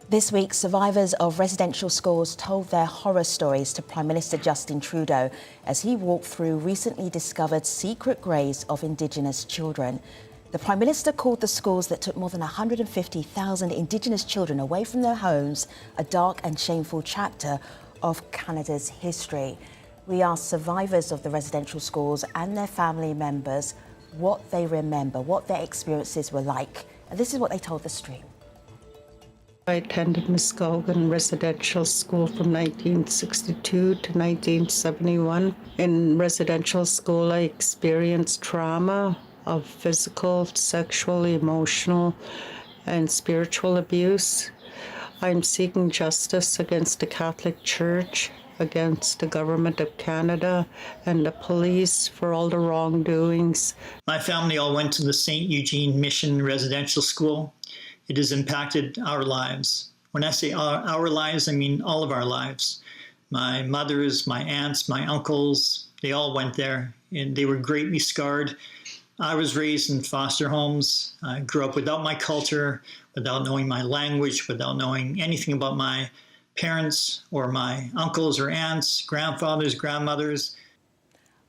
This week, survivors of residential schools told their horror stories to Prime Minister Justin Trudeau as he walked through recently discovered secret graves of Indigenous children. The Prime Minister called the schools that took more than 150,000 Indigenous children away from their homes a dark and shameful chapter of Canada's history. We asked survivors of the residential schools and their family members what they remember, what their experiences were like. And this is what they told the stream. I attended Muskogee Residential School from 1962 to 1971. In residential school, I experienced trauma of physical, sexual, emotional, and spiritual abuse. I'm seeking justice against the Catholic Church, against the Government of Canada, and the police for all the wrongdoings. My family all went to the St. Eugene Mission Residential School. It has impacted our lives. When I say our lives, I mean all of our lives. My mothers, my aunts, my uncles, they all went there and they were greatly scarred. I was raised in foster homes. I grew up without my culture, without knowing my language, without knowing anything about my parents or my uncles or aunts, grandfathers, grandmothers.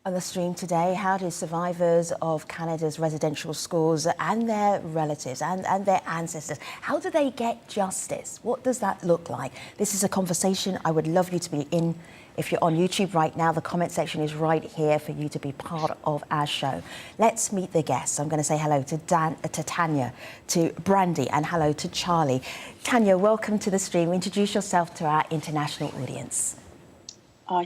On the stream today, how do survivors of Canada's residential schools and their relatives and their ancestors, how do they get justice? What does that look like? This is a conversation I would love you to be in. If you're on YouTube right now, the comment section is right here for you to be part of our show. Let's meet the guests. I'm going to say hello to Tanya, to Brandy, and hello to Charlie. Tanya, welcome to the stream. Introduce yourself to our international audience.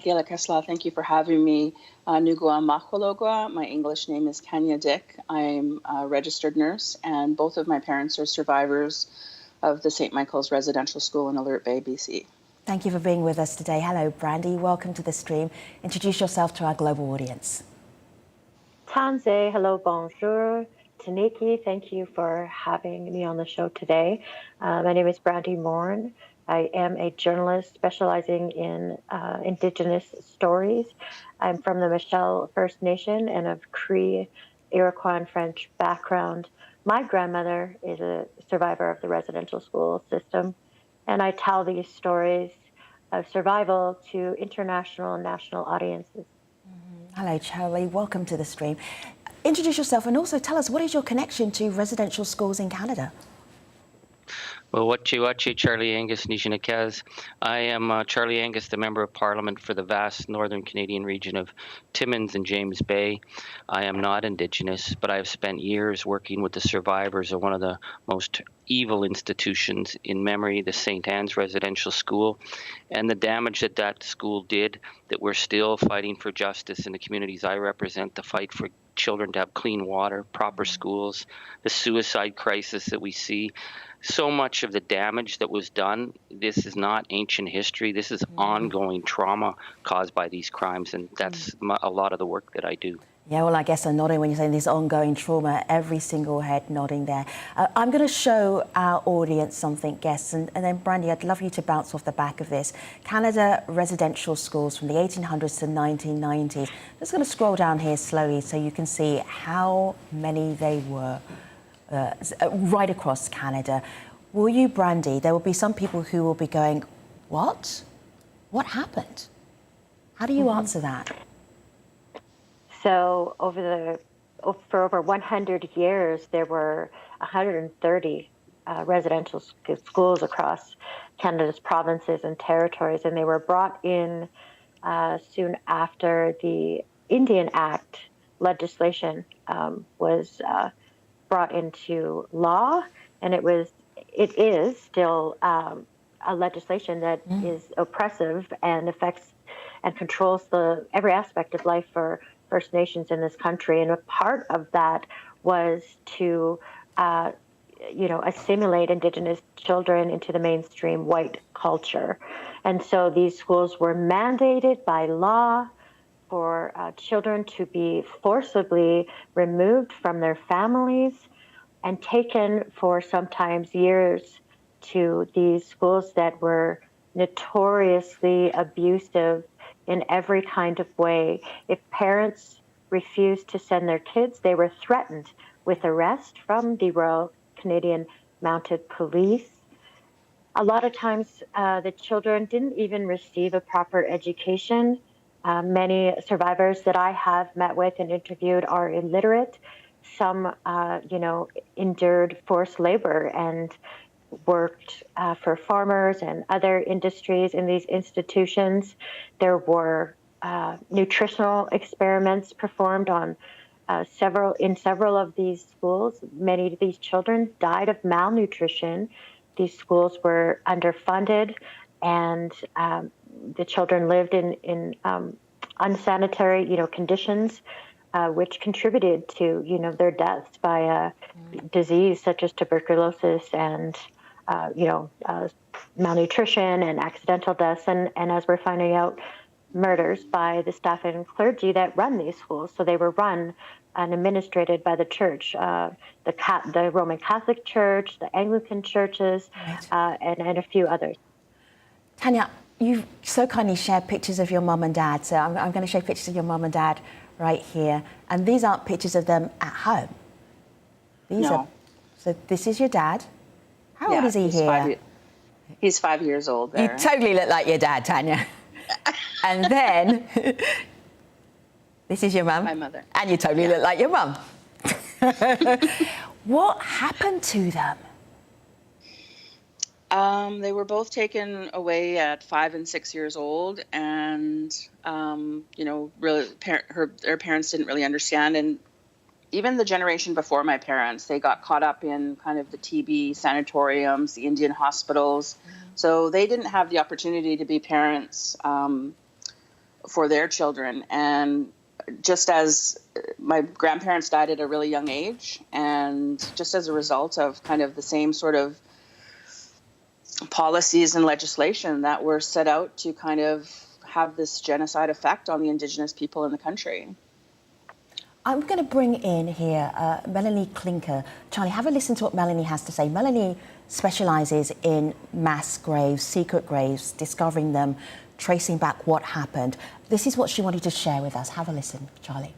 Gela Kesla, thank you for having me. Nugua Makwalogwa. My English name is Tanya Dick. I'm a registered nurse, and both of my parents are survivors of the St. Michael's Residential School in Alert Bay, BC. Thank you for being with us today. Hello, Brandy. Welcome to the stream. Introduce yourself to our global audience. Tanze, hello, bonjour. Taniki, thank you for having me on the show today. My name is Brandy Morin. I am a journalist specializing in Indigenous stories. I'm from the Michelle First Nation and of Cree, Iroquois, and French background. My grandmother is a survivor of the residential school system, and I tell these stories of survival to international and national audiences. Hello, Charlie. Welcome to the stream. Introduce yourself and also tell us, what is your connection to residential schools in Canada? Well, Wachi, Charlie Angus, Nishinakaz. I am Charlie Angus, the Member of Parliament for the vast northern Canadian region of Timmins and James Bay. I am not Indigenous, but I have spent years working with the survivors of one of the most evil institutions in memory, the St. Anne's Residential School, and the damage that that school did, that we're still fighting for justice in the communities I represent, the fight for children to have clean water, proper schools, the suicide crisis that we see. So much of the damage that was done, this is not ancient history. This is ongoing trauma caused by these crimes, and that's a lot of the work that I do. Yeah, well, I guess I'm nodding when you're saying this ongoing trauma, every single head nodding there. I'm going to show our audience something, guests, and then Brandy, I'd love you to bounce off the back of this. Canada residential schools from the 1800s to 1990s. I'm just going to scroll down here slowly so you can see how many they were. Right across Canada. Will you, Brandy, there will be some people who will be going, what? What happened? How do you answer that? So for over 100 years, there were 130 residential schools across Canada's provinces and territories, and they were brought in soon after the Indian Act legislation was brought into law, and it is still a legislation that is oppressive and affects and controls every aspect of life for First Nations in this country. And a part of that was to assimilate Indigenous children into the mainstream white culture. And so these schools were mandated by law for children to be forcibly removed from their families and taken for sometimes years to these schools that were notoriously abusive in every kind of way. If parents refused to send their kids, they were threatened with arrest from the Royal Canadian Mounted Police. A lot of times, the children didn't even receive a proper education. Many survivors that I have met with and interviewed are illiterate. Some, endured forced labor and worked for farmers and other industries in these institutions. There were nutritional experiments performed on several of these schools. Many of these children died of malnutrition. These schools were underfunded, and the children lived in unsanitary, conditions, which contributed to, their deaths by a disease such as tuberculosis and, malnutrition and accidental deaths, and as we're finding out, murders by the staff and clergy that run these schools. So they were run and administrated by the church, the Roman Catholic Church, the Anglican churches, Right. and a few others. Tanya, you've so kindly shared pictures of your mum and dad. So I'm going to show pictures of your mum and dad right here. And these aren't pictures of them at home. These No. are. So this is your dad. How old is he he's here? He's 5 years old there. You totally look like your dad, Tanya. And then this is your mum. My mother. And you totally look like your mum. What happened to them? They were both taken away at 5 and 6 years old, and really, their parents didn't really understand. And even the generation before my parents, they got caught up in kind of the TB sanatoriums, the Indian hospitals. So they didn't have the opportunity to be parents for their children. And just as my grandparents died at a really young age, and just as a result of kind of the same sort of policies and legislation that were set out to kind of have this genocide effect on the Indigenous people in the country. I'm going to bring in here Melanie Klinker. Charlie, have a listen to what Melanie has to say. Melanie specialises in mass graves, secret graves, discovering them, tracing back what happened. This is what she wanted to share with us. Have a listen, Charlie.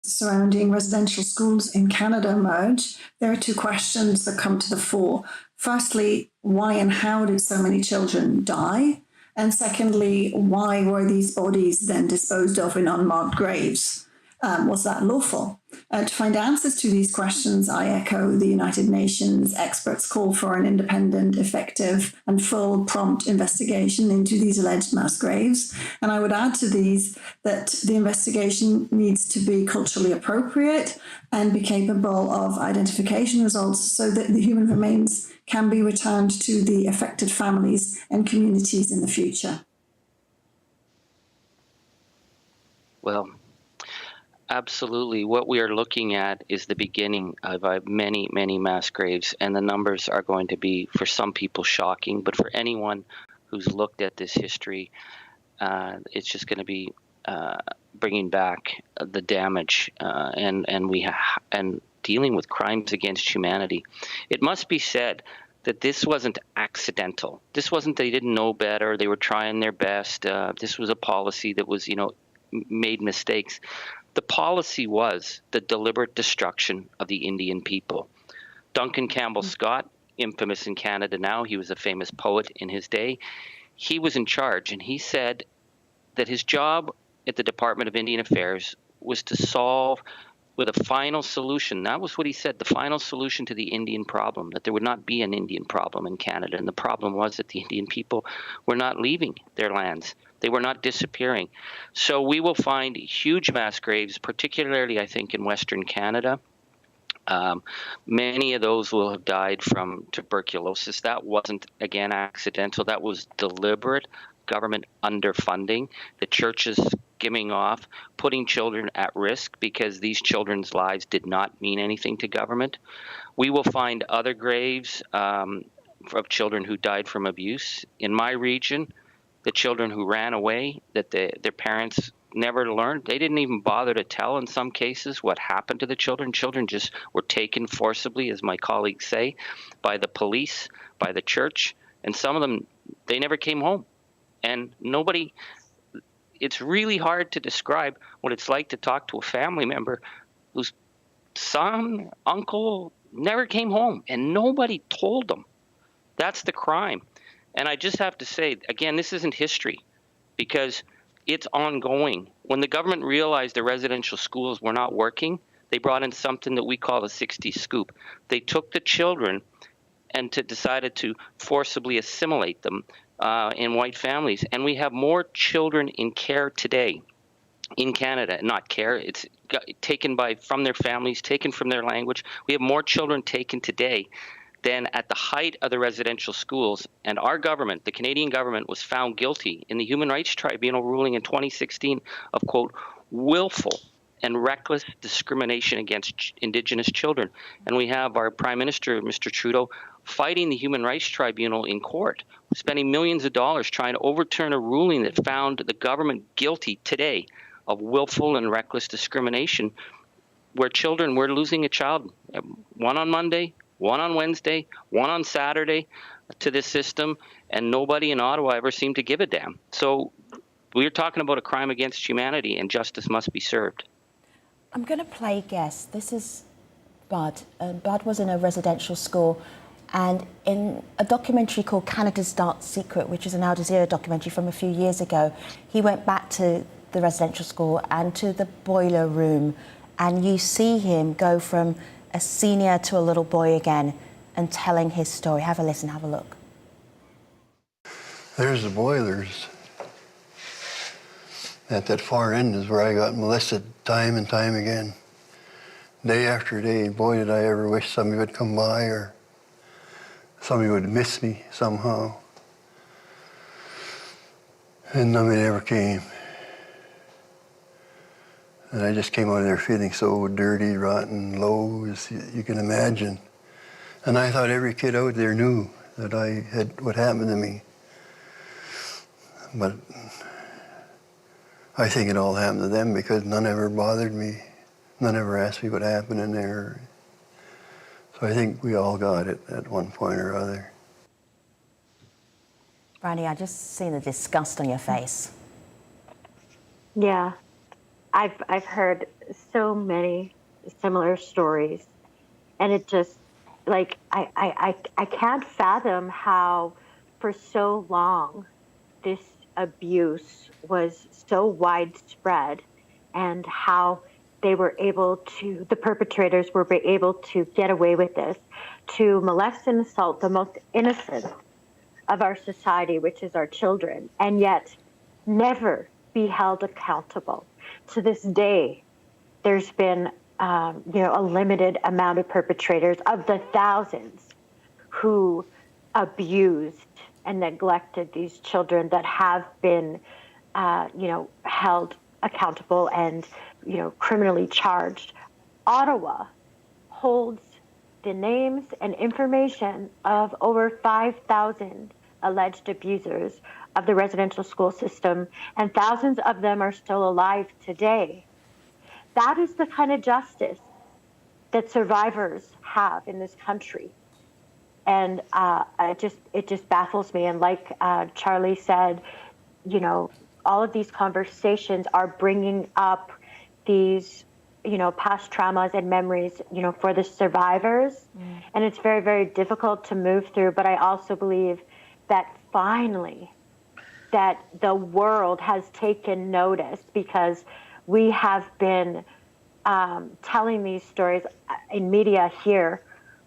Surrounding residential schools in Canada emerge, there are two questions that come to the fore. Firstly, why and how did so many children die? And secondly, why were these bodies then disposed of in unmarked graves? Was that lawful? To find answers to these questions, I echo the United Nations experts' call for an independent, effective, and full prompt investigation into these alleged mass graves. And I would add to these that the investigation needs to be culturally appropriate and be capable of identification results so that the human remains can be returned to the affected families and communities in the future. Well, absolutely. What we are looking at is the beginning of many, many mass graves, and the numbers are going to be, for some people, shocking. But for anyone who's looked at this history, it's just going to be bringing back the damage and dealing with crimes against humanity. It must be said that this wasn't accidental. This wasn't they didn't know better. They were trying their best. This was a policy that was, made mistakes. The policy was the deliberate destruction of the Indian people. Duncan Campbell Scott, infamous in Canada now, he was a famous poet in his day. He was in charge, and he said that his job at the Department of Indian Affairs was to solve with a final solution. That was what he said, the final solution to the Indian problem, that there would not be an Indian problem in Canada. And the problem was that the Indian people were not leaving their lands. They were not disappearing. So we will find huge mass graves, particularly, I think, in Western Canada. Many of those will have died from tuberculosis. That wasn't, again, accidental. That was deliberate government underfunding, the churches skimming off, putting children at risk because these children's lives did not mean anything to government. We will find other graves of children who died from abuse. In my region, the children who ran away, that their parents never learned. They didn't even bother to tell in some cases what happened to the children. Children just were taken forcibly, as my colleagues say, by the police, by the church, and some of them, they never came home. And nobody, it's really hard to describe what it's like to talk to a family member whose son, uncle, never came home, and nobody told them. That's the crime. And I just have to say, again, this isn't history, because it's ongoing. When the government realized the residential schools were not working, they brought in something that we call the 60s scoop. They took the children and decided to forcibly assimilate them in white families. And we have more children in care today in Canada, not care, it's taken from their families, taken from their language. We have more children taken today than at the height of the residential schools. And our government, the Canadian government, was found guilty in the Human Rights Tribunal ruling in 2016 of, quote, willful and reckless discrimination against Indigenous children. And we have our Prime Minister, Mr. Trudeau, fighting the Human Rights Tribunal in court, spending millions of dollars trying to overturn a ruling that found the government guilty today of willful and reckless discrimination, where children, we're losing a child, one on Monday, one on Wednesday, one on Saturday, to this system, and nobody in Ottawa ever seemed to give a damn. So we're talking about a crime against humanity, and justice must be served. I'm going to play guess. This is Bud. Bud was in a residential school, and in a documentary called Canada's Dark Secret, which is an Jazeera documentary from a few years ago, he went back to the residential school and to the boiler room, and you see him go from a senior to a little boy again and telling his story. Have a listen, have a look. There's the boilers. At that far end is where I got molested time and time again. Day after day. Boy, did I ever wish somebody would come by or somebody would miss me somehow. And nobody ever came. And I just came out of there feeling so dirty, rotten, low, as you can imagine. And I thought every kid out there knew that I had what happened to me. But I think it all happened to them because none ever bothered me. None ever asked me what happened in there. So I think we all got it at one point or other. Brandy, I just seen the disgust on your face. Yeah. I've heard so many similar stories, and it just, like, I can't fathom how for so long this abuse was so widespread, and how they were able to, the perpetrators were able to get away with this, to molest and assault the most innocent of our society, which is our children, and yet never be held accountable. To this day, there's been a limited amount of perpetrators of the thousands who abused and neglected these children that have been, held accountable and, criminally charged. Ottawa holds the names and information of over 5,000 alleged abusers of the residential school system, and thousands of them are still alive today. That is the kind of justice that survivors have in this country. And it just baffles me. And like Charlie said, all of these conversations are bringing up these, past traumas and memories, for the survivors. And it's very, very difficult to move through. But I also believe that finally, that the world has taken notice, because we have been telling these stories in media here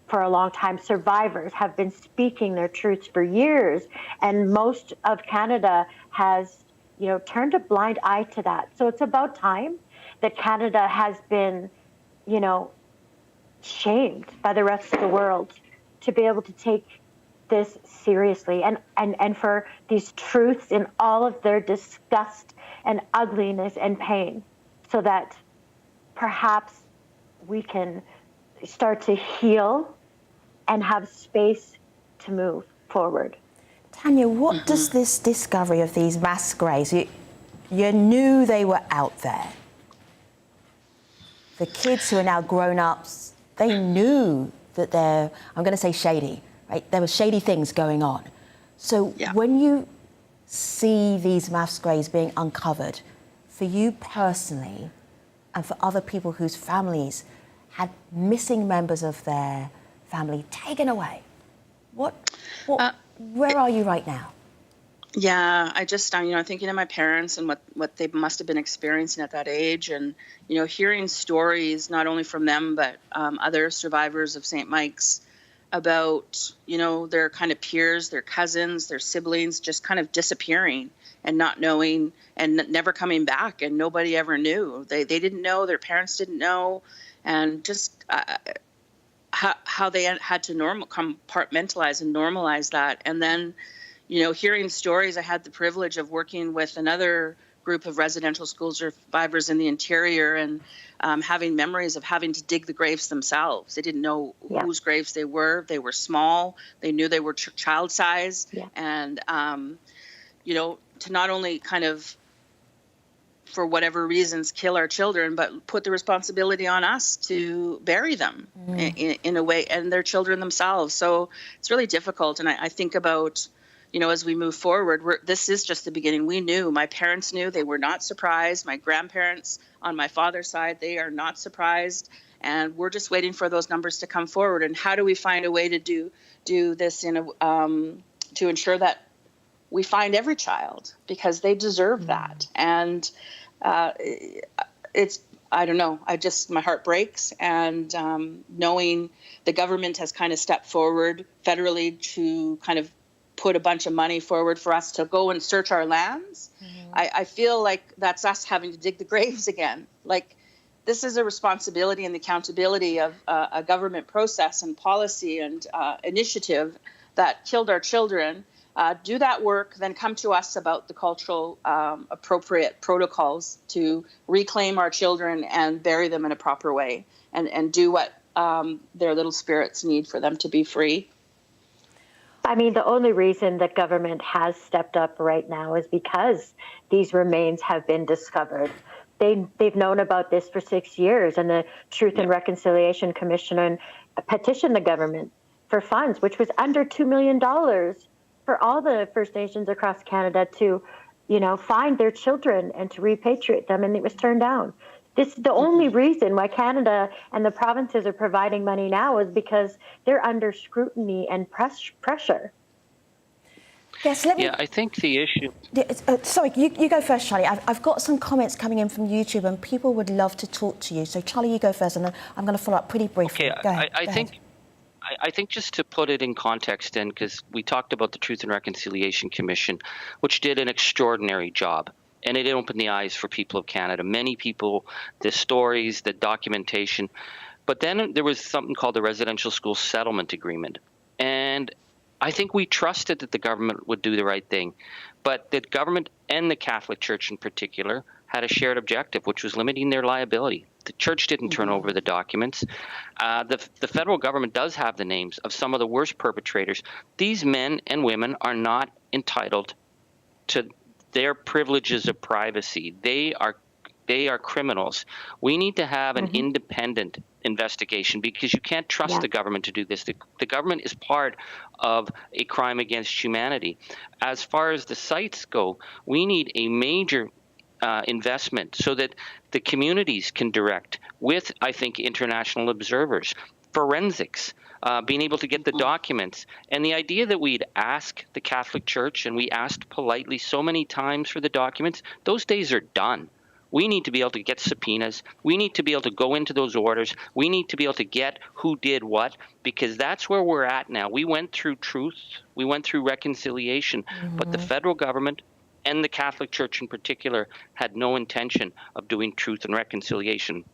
for a long time. Survivors have been speaking their truths for years, and most of Canada has, turned a blind eye to that. So it's about time that Canada has been, shamed by the rest of the world to be able to take this seriously, and for these truths in all of their disgust and ugliness and pain, so that perhaps we can start to heal and have space to move forward. Tanya, what does this discovery of these mass graves, you knew they were out there. The kids who are now grown-ups, they knew that they're, I'm going to say shady, right? There were shady things going on. So when you see these mass graves being uncovered, for you personally and for other people whose families had missing members of their family taken away. Where are you right now? Yeah, I just, thinking of my parents and what they must have been experiencing at that age, and, hearing stories not only from them, but other survivors of St. Mike's about, their kind of peers, their cousins, their siblings just kind of disappearing and not knowing and never coming back. And nobody ever knew. They didn't know, their parents didn't know. And just how they had to compartmentalize and normalize that. And then, hearing stories, I had the privilege of working with another group of residential school survivors in the interior, and having memories of having to dig the graves themselves. They didn't know whose graves they were. They were small. They knew they were child size. Yeah. And, to not only kind of, for whatever reasons, kill our children, but put the responsibility on us to bury them in a way, and their children themselves. So it's really difficult. And I think about, as we move forward, this is just the beginning. We knew, my parents knew, they were not surprised. My grandparents on my father's side, they are not surprised. And we're just waiting for those numbers to come forward. And how do we find a way to do this to ensure that we find every child, because they deserve that. And I don't know, my heart breaks. And knowing the government has kind of stepped forward federally to kind of put a bunch of money forward for us to go and search our lands. I feel like that's us having to dig the graves again. Like, this is a responsibility and the accountability of a government process and policy and initiative that killed our children. Do that work, then come to us about the cultural appropriate protocols to reclaim our children and bury them in a proper way, and do what their little spirits need for them to be free. I mean, the only reason that government has stepped up right now is because these remains have been discovered. They've known about this for 6 years, and the Truth and Reconciliation Commission petitioned the government for funds, which was under $2 million for all the First Nations across Canada to, find their children and to repatriate them, and it was turned down. This is the only reason why Canada and the provinces are providing money now, is because they're under scrutiny and pressure. Yes, I think the issue... sorry, you go first, Charlie. I've got some comments coming in from YouTube, and people would love to talk to you. So, Charlie, you go first, and then I'm going to follow up pretty briefly. Okay, go ahead. I think just to put it in context, and because we talked about the Truth and Reconciliation Commission, which did an extraordinary job, and it opened the eyes for people of Canada. Many people, the stories, the documentation. But then there was something called the Residential School Settlement Agreement. And I think we trusted that the government would do the right thing. But the government and the Catholic Church in particular had a shared objective, which was limiting their liability. The church didn't turn over the documents. The federal government does have the names of some of the worst perpetrators. These men and women are not entitled to their privileges of privacy. They are criminals. We need to have an independent investigation, because you can't trust the government to do this. The government is part of a crime against humanity. As far as the sites go, we need a major investment so that the communities can direct with, I think, international observers, forensics, being able to get the documents. And the idea that we'd ask the Catholic Church, and we asked politely so many times for the documents, those days are done. We need to be able to get subpoenas. We need to be able to go into those orders. We need to be able to get who did what, because that's where we're at now. We went through truth. We went through reconciliation. But the federal government and the Catholic Church in particular had no intention of doing truth and reconciliation.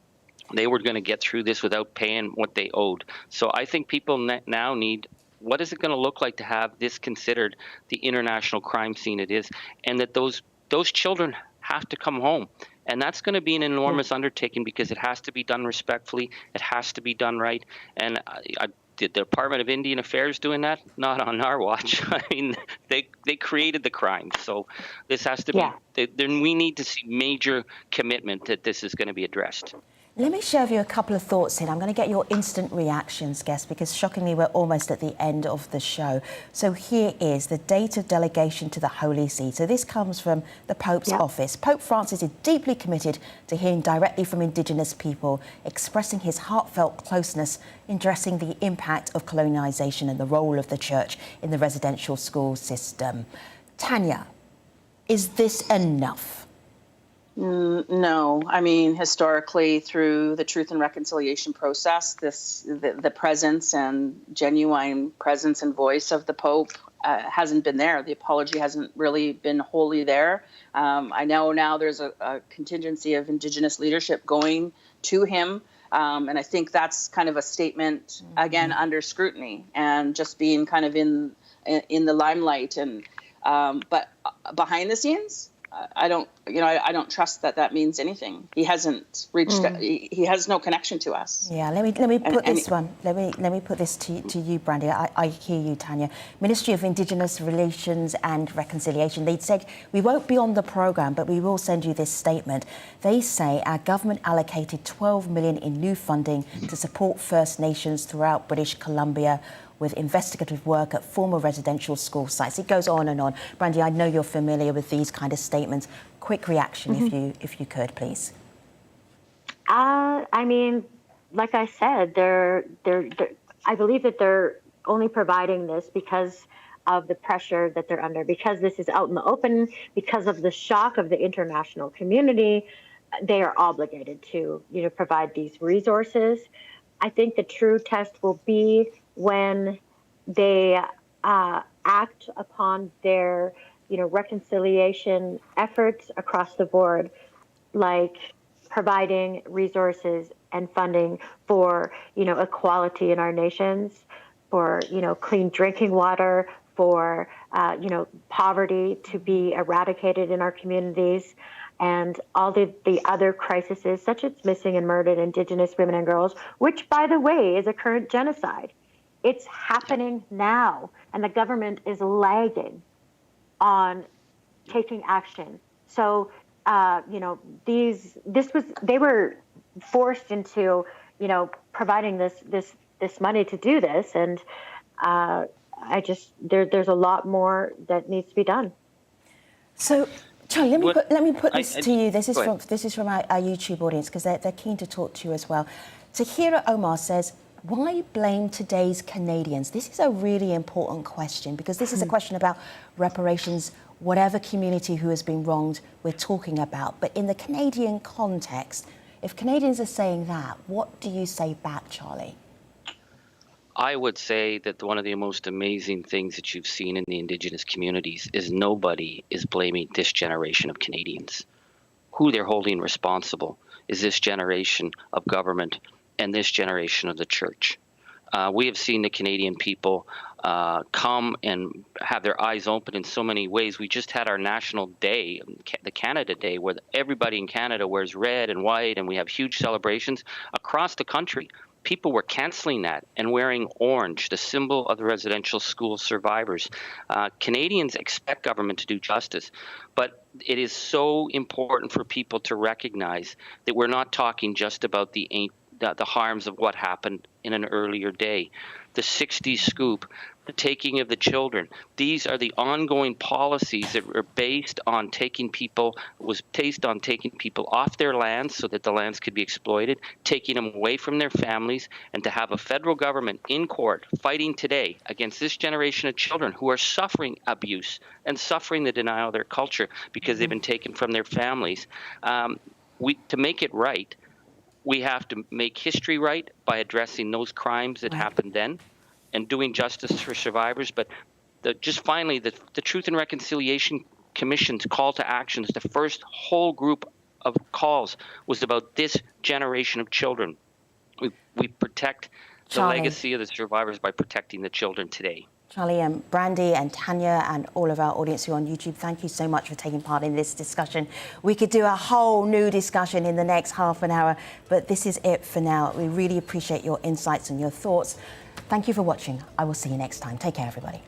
They were going to get through this without paying what they owed. So I think people now need, what is it going to look like to have this considered the international crime scene it is, and that those children have to come home. And that's going to be an enormous undertaking, because it has to be done respectfully. It has to be done right. And the Department of Indian Affairs doing that? Not on our watch. I mean, they created the crime. So this has to be, then we need to see major commitment that this is going to be addressed. Let me share with you a couple of thoughts here. I'm going to get your instant reactions, guests, because shockingly we're almost at the end of the show. So here is the date of delegation to the Holy See. So this comes from the Pope's office. Pope Francis is deeply committed to hearing directly from Indigenous people, expressing his heartfelt closeness in addressing the impact of colonisation and the role of the Church in the residential school system. Tanya, is this enough? No, I mean, historically, through the Truth and Reconciliation process, the presence and genuine presence and voice of the Pope hasn't been there. The apology hasn't really been wholly there. I know now there's a contingency of Indigenous leadership going to him, and I think that's kind of a statement, again, under scrutiny and just being kind of in the limelight. And but behind the scenes, I don't trust that means anything. He hasn't reached. He has no connection to us. Yeah, let me put this one. Let me put this to you, Brandy. I hear you, Tanya. Ministry of Indigenous Relations and Reconciliation. They said we won't be on the programme, but we will send you this statement. They say our government allocated $12 million in new funding to support First Nations throughout British Columbia, with investigative work at former residential school sites. It goes on and on. Brandy, I know you're familiar with these kind of statements. Quick reaction, if you could, please. I mean, like I said, I believe that they're only providing this because of the pressure that they're under, because this is out in the open, because of the shock of the international community. They are obligated to, provide these resources. I think the true test will be when they act upon their, reconciliation efforts across the board, like providing resources and funding for, equality in our nations, for, clean drinking water, for, poverty to be eradicated in our communities, and all the other crises, such as missing and murdered Indigenous women and girls, which, by the way, is a current genocide. It's happening now, and the government is lagging on taking action. So, they were forced into, providing this money to do this, and there's a lot more that needs to be done. So, Charlie, let me put this to you. This is from our YouTube audience, because they're keen to talk to you as well. Tahira Omar says, why blame today's Canadians? This is a really important question, because this is a question about reparations, whatever community who has been wronged we're talking about. But in the Canadian context, if Canadians are saying that, what do you say back, Charlie? I would say that one of the most amazing things that you've seen in the Indigenous communities is nobody is blaming this generation of Canadians. Who they're holding responsible is this generation of government and this generation of the church. We have seen the Canadian people come and have their eyes open in so many ways. We just had our national day, the Canada Day, where everybody in Canada wears red and white, and we have huge celebrations across the country. People were canceling that and wearing orange, the symbol of the residential school survivors. Canadians expect government to do justice, but it is so important for people to recognize that we're not talking just about the harms of what happened in an earlier day. The 60s scoop, the taking of the children. These are the ongoing policies that were based on taking people off their lands so that the lands could be exploited, taking them away from their families, and to have a federal government in court fighting today against this generation of children who are suffering abuse and suffering the denial of their culture because they've been taken from their families. To make it right, we have to make history right by addressing those crimes that happened then and doing justice for survivors. But just finally, the Truth and Reconciliation Commission's call to actions, the first whole group of calls was about this generation of children. We protect the legacy of the survivors by protecting the children today. Charlie and Brandy and Tanya and all of our audience who are on YouTube, thank you so much for taking part in this discussion. We could do a whole new discussion in the next half an hour, but this is it for now. We really appreciate your insights and your thoughts. Thank you for watching. I will see you next time. Take care, everybody.